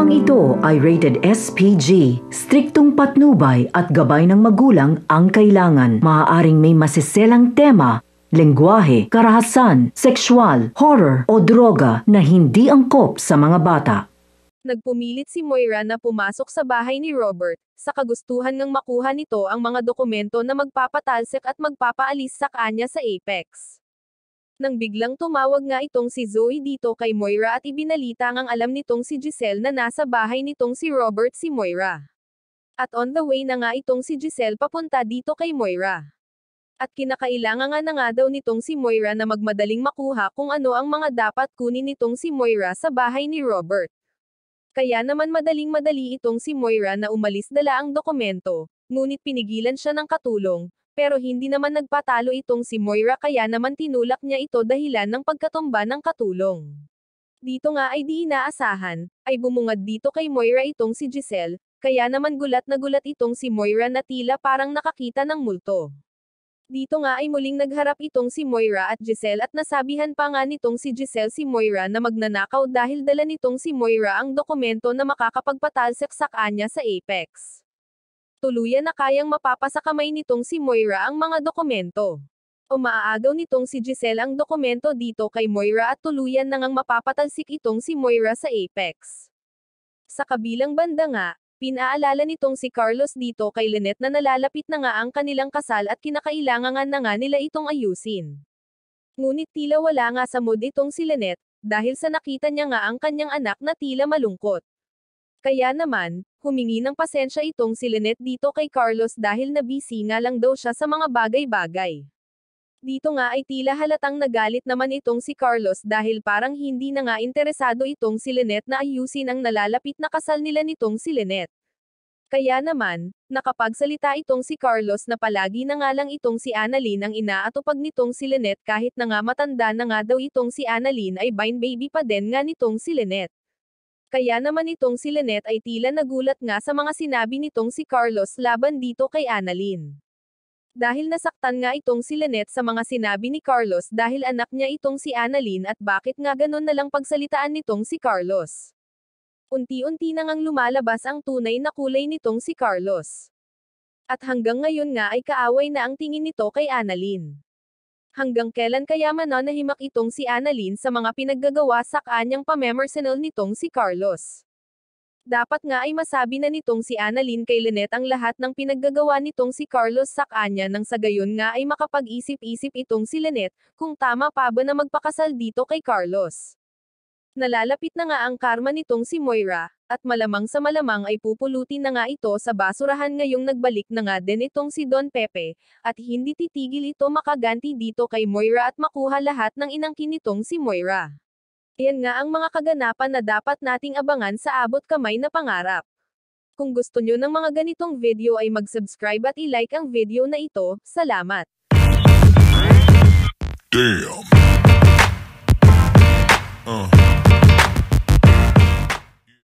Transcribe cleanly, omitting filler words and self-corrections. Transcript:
Programang ito ay rated SPG. Striktong patnubay at gabay ng magulang ang kailangan. Maaaring may masiselang tema, lengguwahe, karahasan, sexual, horror o droga na hindi angkop sa mga bata. Nagpumilit si Moira na pumasok sa bahay ni Robert, sa kagustuhan ngang makuha nito ang mga dokumento na magpapatalsik at magpapaalis sa kanya sa Apex. Nang biglang tumawag nga itong si Zoe dito kay Moira at ibinalita ngang alam nitong si Giselle na nasa bahay nitong si Robert si Moira. At on the way na nga itong si Giselle papunta dito kay Moira. At kinakailangan na nga daw nitong si Moira na magmadaling makuha kung ano ang mga dapat kunin nitong si Moira sa bahay ni Robert. Kaya naman madaling-madali itong si Moira na umalis dala ang dokumento, ngunit pinigilan siya ng katulong. Pero hindi naman nagpatalo itong si Moira kaya naman tinulak niya ito dahilan ng pagkatumba ng katulong. Dito nga ay di inaasahan, ay bumungad dito kay Moira itong si Giselle, kaya naman gulat na gulat itong si Moira na tila parang nakakita ng multo. Dito nga ay muling nagharap itong si Moira at Giselle at nasabihan pa nga nitong si Giselle si Moira na magnanakaw dahil dala nitong si Moira ang dokumento na makakapagpatalsik sa kanya sa Apex. Tuluyan na kayang mapapasa kamay nitong si Moira ang mga dokumento. O maaagaw nitong si Giselle ang dokumento dito kay Moira at tuluyan na ngang mapapatalsik itong si Moira sa Apex. Sa kabilang banda nga, pinaalala nitong si Carlos dito kay Lynette na nalalapit na nga ang kanilang kasal at kinakailangan na nga nila itong ayusin. Ngunit tila wala nga sa mood itong si Lynette, dahil sa nakita niya nga ang kanyang anak na tila malungkot. Kaya naman, humingi ng pasensya itong si Lynette dito kay Carlos dahil nabisi nga lang daw siya sa mga bagay-bagay. Dito nga ay tila halatang nagalit naman itong si Carlos dahil parang hindi na nga interesado itong si Lynette na ayusin ang nalalapit na kasal nila nitong si Lynette. Kaya naman, nakapagsalita itong si Carlos na palagi na nga lang itong si Annalyn ang inaatupag nitong si Lynette kahit na nga matanda na nga daw itong si Annalyn ay vine baby pa din nga nitong si Lynette. Kaya naman itong si Lynette ay tila nagulat nga sa mga sinabi nitong si Carlos laban dito kay Annalyn. Dahil nasaktan nga itong si Lynette sa mga sinabi ni Carlos dahil anak niya itong si Annalyn at bakit nga ganon na lang pagsalitaan nitong si Carlos. Unti-unti na ngang lumalabas ang tunay na kulay nitong si Carlos. At hanggang ngayon nga ay kaaway na ang tingin nito kay Annalyn. Hanggang kailan kaya mananahimak itong si Annalyn sa mga pinaggagawa sa kanyang pamemersonal nitong si Carlos? Dapat nga ay masabi na nitong si Annalyn kay Lynette ang lahat ng pinaggagawa nitong si Carlos sa kanya nang sa gayon nga ay makapag-isip-isip itong si Lynette, kung tama pa ba na magpakasal dito kay Carlos. Nalalapit na nga ang karma nitong si Moira, at malamang sa malamang ay pupulutin na nga ito sa basurahan ngayong nagbalik na nga din itong si Don Pepe, at hindi titigil ito makaganti dito kay Moira at makuha lahat ng inangkin nitong si Moira. Yan nga ang mga kaganapan na dapat nating abangan sa abot kamay na pangarap. Kung gusto nyo ng mga ganitong video ay mag-subscribe at i-like ang video na ito. Salamat! Damn.